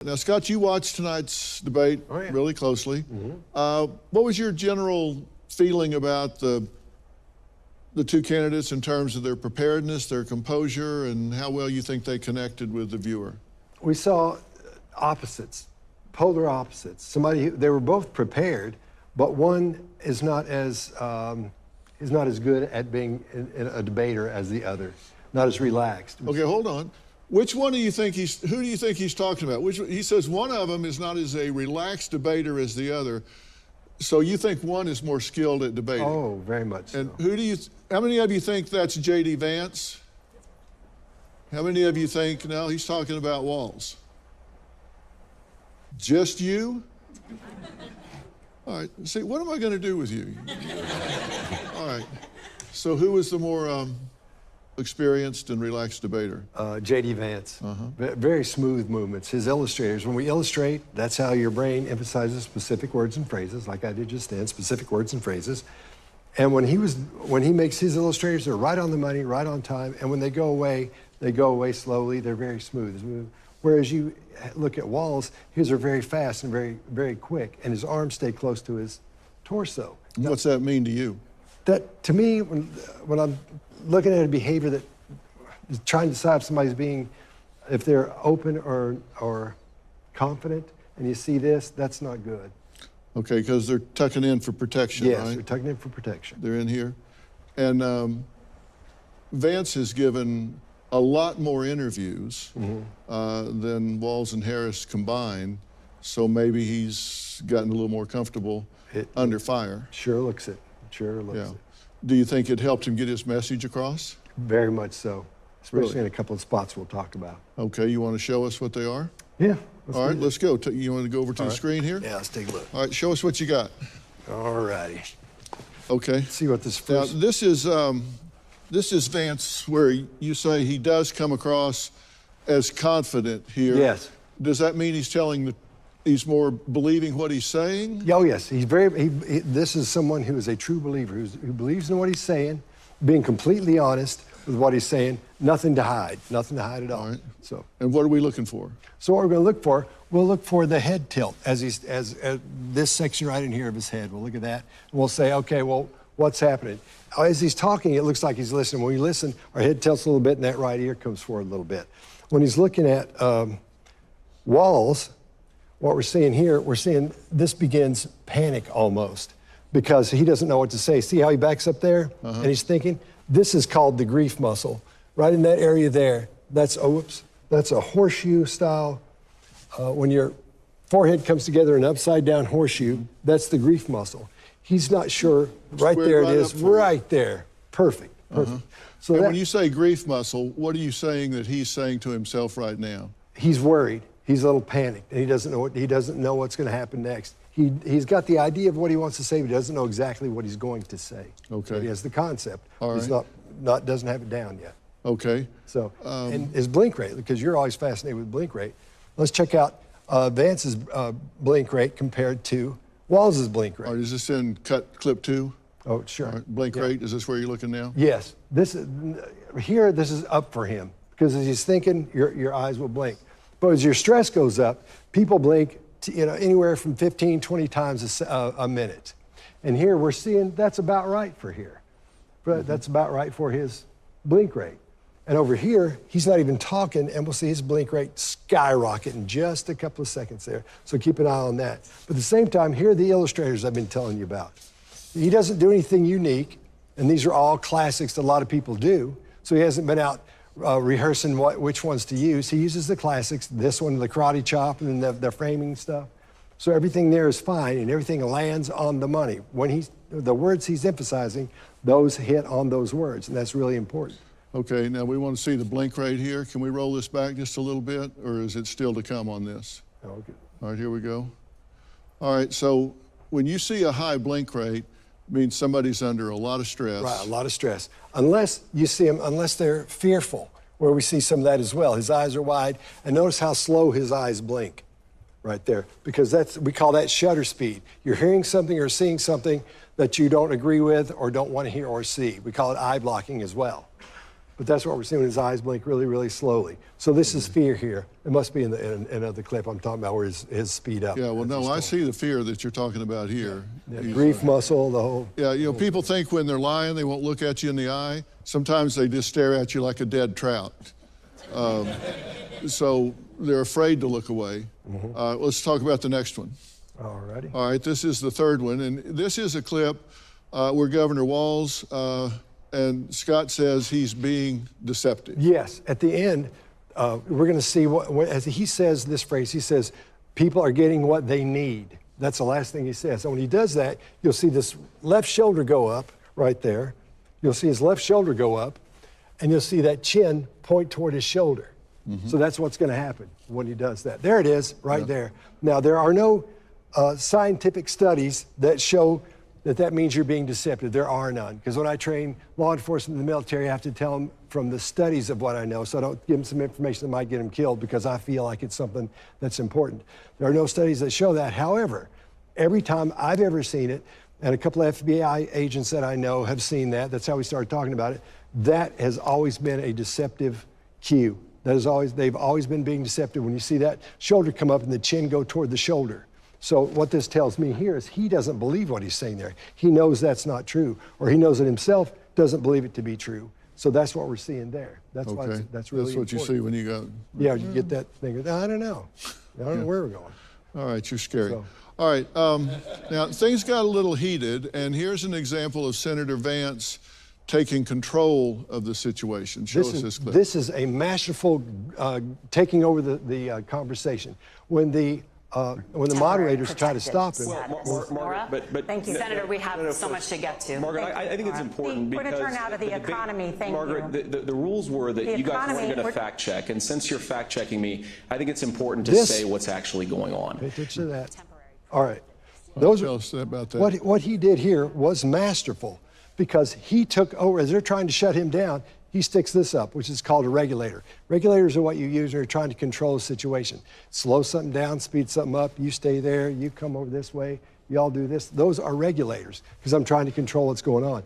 Now, Scott, you watched tonight's debate really closely. What was your general feeling about the two candidates in terms of their preparedness, their composure, and how well you think they connected with the viewer? We saw opposites, polar opposites. They were both prepared, but one is not as good at being a debater as the other, not as relaxed. Okay, hold on. Which one do you think who do you think he's talking about? He says one of them is not as a relaxed debater as the other. So you think one is more skilled at debating? Oh, very much and so. How many of you think that's J.D. Vance? How many of you think, no, he's talking about Walz? Just you? All right, see, what am I going to do with you? All right, so who was the more experienced and relaxed debater? J.D. Vance. Very smooth movements. His illustrators, when we illustrate, that's how your brain emphasizes specific words and phrases, like I did just then, specific words and phrases. And when he makes his illustrators, they're right on the money, right on time, and when they go away slowly, they're very smooth. Whereas you look at Walz, his are very fast and very, very quick, and his arms stay close to his torso. What's that mean to you? That, to me, when I'm looking at a behavior that is trying to decide if somebody's if they're open or confident, and you see this, that's not good. Okay, because they're tucking in for protection, right? Yes, they're tucking in for protection. They're in here. And Vance has given a lot more interviews than Walz and Harris combined, so maybe he's gotten a little more comfortable under fire. Sure looks it. Sure looks it. Do you think it helped him get his message across? Very much so, especially Really? in a couple of spots we'll talk about. Okay, you want to show us what they are? Yeah. All right, let's go. You want to go over to the screen here? Yeah, let's take a look. All right, show us what you got. All righty. Okay. Let's see what this first... Now, this is Vance, where you say he does come across as confident here. Yes. Does that mean he's more believing what he's saying? Oh, yes. This is someone who is a true believer, who believes in what he's saying, being completely honest with what he's saying, nothing to hide at all. All right. So. And what are we looking for? So what we're going to look for, we'll look for the head tilt as this section right in here of his head. We'll look at that, and we'll say, okay, well, what's happening? As he's talking, it looks like he's listening. When we listen, our head tilts a little bit, and that right ear comes forward a little bit. When he's looking at Walz, what we're seeing here, we're seeing this begins panic almost, because he doesn't know what to say. See how he backs up there, and he's thinking? This is called the grief muscle. Right in that area there, that's a horseshoe style. When your forehead comes together in an upside down horseshoe, that's the grief muscle. He's not sure. Right there it is, right there. Perfect. So when you say grief muscle, what are you saying that he's saying to himself right now? He's worried. He's a little panicked, and he doesn't know what's going to happen next. He's got the idea of what he wants to say, but he doesn't know exactly what he's going to say. Okay. But he has the concept. All right. He's doesn't have it down yet. Okay. So, and his blink rate, because you're always fascinated with blink rate. Let's check out Vance's blink rate compared to Walz's blink rate. All right, is this in clip 2? Oh, sure. All right, blink rate, is this where you're looking now? Yes. This is up for him, because as he's thinking, your eyes will blink. But as your stress goes up, people blink anywhere from 15, 20 times a minute. And here we're seeing that's about right for here. But that's about right for his blink rate. And over here, he's not even talking, and we'll see his blink rate skyrocket in just a couple of seconds there. So keep an eye on that. But at the same time, here are the illustrators I've been telling you about. He doesn't do anything unique, and these are all classics that a lot of people do. So he hasn't been out rehearsing which ones to use. He uses the classics, this one, the karate chop, and the framing stuff. So everything there is fine, and everything lands on the money. When the words he's emphasizing, those hit on those words, and that's really important. Okay, now we want to see the blink rate here. Can we roll this back just a little bit, or is it still to come on this? Okay. All right, here we go. All right, so when you see a high blink rate, it means somebody's under a lot of stress. Right, a lot of stress. Unless you see them, unless they're fearful, where we see some of that as well. His eyes are wide, and notice how slow his eyes blink right there, because we call that shutter speed. You're hearing something or seeing something that you don't agree with or don't want to hear or see. We call it eye blocking as well. but that's what we're seeing when his eyes blink really, really slowly. So this is fear here. It must be in the clip I'm talking about where his speed up. Yeah, well, no, I see the fear that you're talking about here. Yeah, grief muscle, the whole. Yeah, you know, people think when they're lying, they won't look at you in the eye. Sometimes they just stare at you like a dead trout. So they're afraid to look away. Let's talk about the next one. All righty. All right, this is the third one, and this is a clip where Governor Walz and Scott says he's being deceptive. Yes, at the end, we're going to see as he says this phrase, he says, people are getting what they need. That's the last thing he says. And when he does that, you'll see this left shoulder go up right there. You'll see his left shoulder go up, and you'll see that chin point toward his shoulder. So that's what's going to happen when he does that. There it is, right there. Now, there are no scientific studies that show that means you're being deceptive. There are none. Because when I train law enforcement in the military, I have to tell them from the studies of what I know, so I don't give them some information that might get them killed because I feel like it's something that's important. There are no studies that show that. However, every time I've ever seen it, and a couple of FBI agents that I know have seen that, that's how we started talking about it, that has always been a deceptive cue. They've always been being deceptive when you see that shoulder come up and the chin go toward the shoulder. So what this tells me here is he doesn't believe what he's saying there. He knows that's not true, or he knows it himself doesn't believe it to be true. So that's what we're seeing there. That's why that's really what important. You see when you go. Yeah, you get that thing. I don't know. I don't know where we're going. All right, you're scary. So. All right, now things got a little heated, and here's an example of Senator Vance taking control of the situation. Show us this clip. This is a masterful taking over the conversation. When the moderators try to stop him. Margaret, but thank you, Senator. We have so much to get to. Margaret, I think it's important because we're going to turn out of the economy. Thank Margaret, you. the rules were that you guys weren't going to fact check, and since you're fact checking me, I think it's important to say what's actually going on. Pay attention to that. All right. Tell us about that. What he did here was masterful because he took over as they're trying to shut him down. He sticks this up, which is called a regulator. Regulators are what you use when you're trying to control a situation. Slow something down, speed something up, you stay there, you come over this way, you all do this. Those are regulators because I'm trying to control what's going on.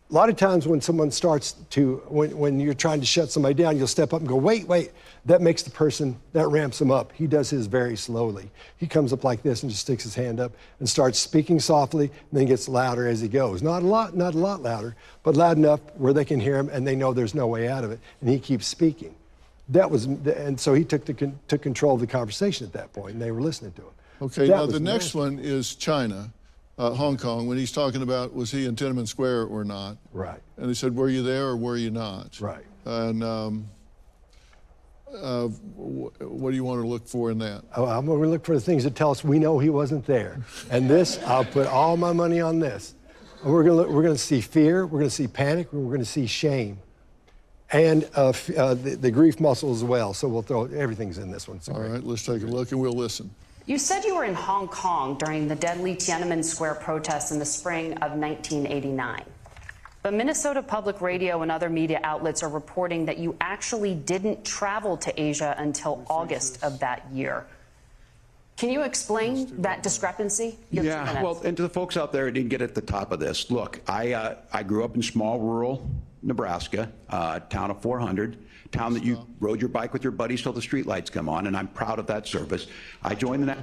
A lot of times when someone starts to, when you're trying to shut somebody down, you'll step up and go, wait. That makes the person, that ramps him up. He does his very slowly. He comes up like this and just sticks his hand up and starts speaking softly and then gets louder as he goes. Not a lot louder, but loud enough where they can hear him and they know there's no way out of it. And he keeps speaking. And so he took control of the conversation at that point and they were listening to him. Okay, now the next one is China. Hong Kong, when he's talking about was he in Tiananmen Square or not. Right. And he said, were you there or were you not? Right. And what do you want to look for in that? Oh, I'm going to look for the things that tell us we know he wasn't there. And this, I'll put all my money on this. We're going to see fear, we're going to see panic, we're going to see shame. And the grief muscle as well. So we'll throw, everything's in this one. All right, let's take a look and we'll listen. You said you were in Hong Kong during the deadly Tiananmen Square protests in the spring of 1989. But Minnesota Public Radio and other media outlets are reporting that you actually didn't travel to Asia until August of that year. Can you explain that discrepancy? Yeah, well, and to the folks out there who didn't get at the top of this, look, I grew up in small rural Nebraska, town of 400. Town that you rode your bike with your buddies till the street lights come on, and I'm proud of that service. I joined the...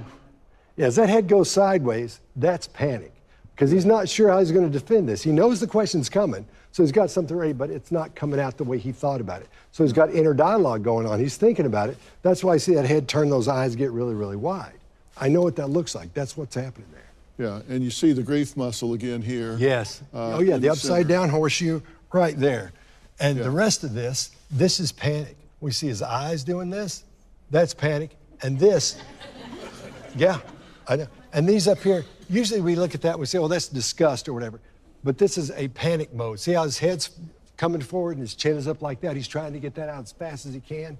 Yeah, as that head goes sideways, that's panic, because he's not sure how he's going to defend this. He knows the question's coming, so he's got something ready, but it's not coming out the way he thought about it. So he's got inner dialogue going on. He's thinking about it. That's why I see that head turn, those eyes get really, really wide. I know what that looks like. That's what's happening there. Yeah, and you see the grief muscle again here. Yes. Oh, yeah, the upside down horseshoe right there. And the rest of this is panic. We see his eyes doing this, that's panic. And this, yeah, I know. And these up here, usually we look at that and we say, well, that's disgust or whatever. But this is a panic mode. See how his head's coming forward and his chin is up like that? He's trying to get that out as fast as he can.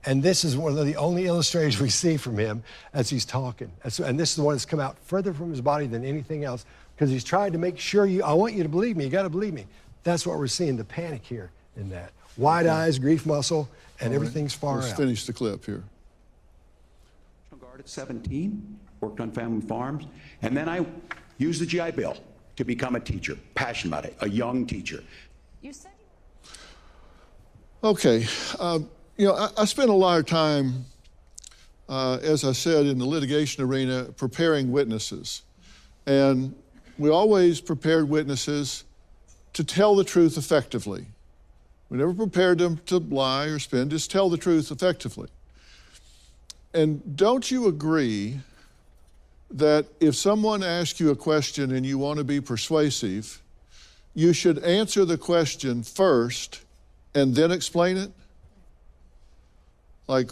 And this is one of the only illustrations we see from him as he's talking. And this is the one that's come out further from his body than anything else because he's trying to make sure I want you to believe me. You got to believe me. That's what we're seeing, the panic here in that. Wide eyes, grief muscle, and everything's far out. Let's finish the clip here. National Guard at 17, worked on family farms, and then I used the GI Bill to become a teacher, passionate about it, a young teacher. You said Okay. You know, I spent a lot of time, as I said, in the litigation arena preparing witnesses. And we always prepared witnesses to tell the truth effectively. We never prepared them to lie or spin, just tell the truth effectively. And don't you agree that if someone asks you a question and you want to be persuasive, you should answer the question first and then explain it? Like,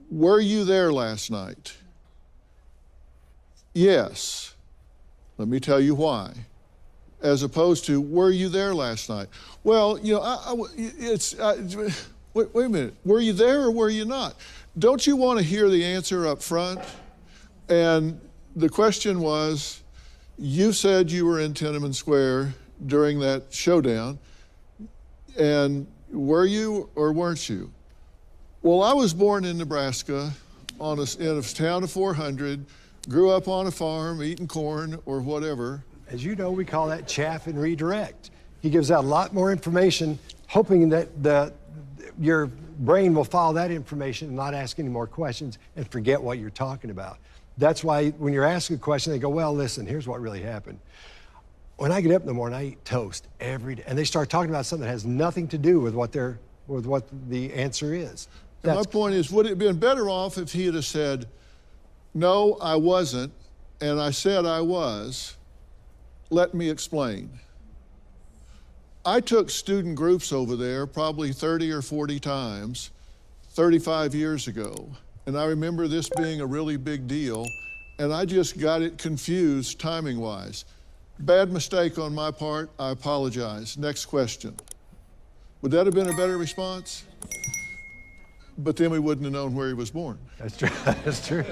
were you there last night? Yes. Let me tell you why. As opposed to, were you there last night? Well, you know, wait a minute. Were you there or were you not? Don't you want to hear the answer up front? And the question was, you said you were in Tiananmen Square during that showdown, and were you or weren't you? Well, I was born in Nebraska in a town of 400, grew up on a farm, eating corn or whatever. As you know, we call that chaff and redirect. He gives out a lot more information, hoping that your brain will follow that information and not ask any more questions and forget what you're talking about. That's why when you're asking a question, they go, well, listen, here's what really happened. When I get up in the morning, I eat toast every day. And they start talking about something that has nothing to do with what the answer is. And my point is, would it have been better off if he had said, no, I wasn't, and I said I was? Let me explain. I took student groups over there probably 30 or 40 times 35 years ago. And I remember this being a really big deal, and I just got it confused timing-wise. Bad mistake on my part, I apologize. Next question. Would that have been a better response? But then we wouldn't have known where he was born. That's true. That's true.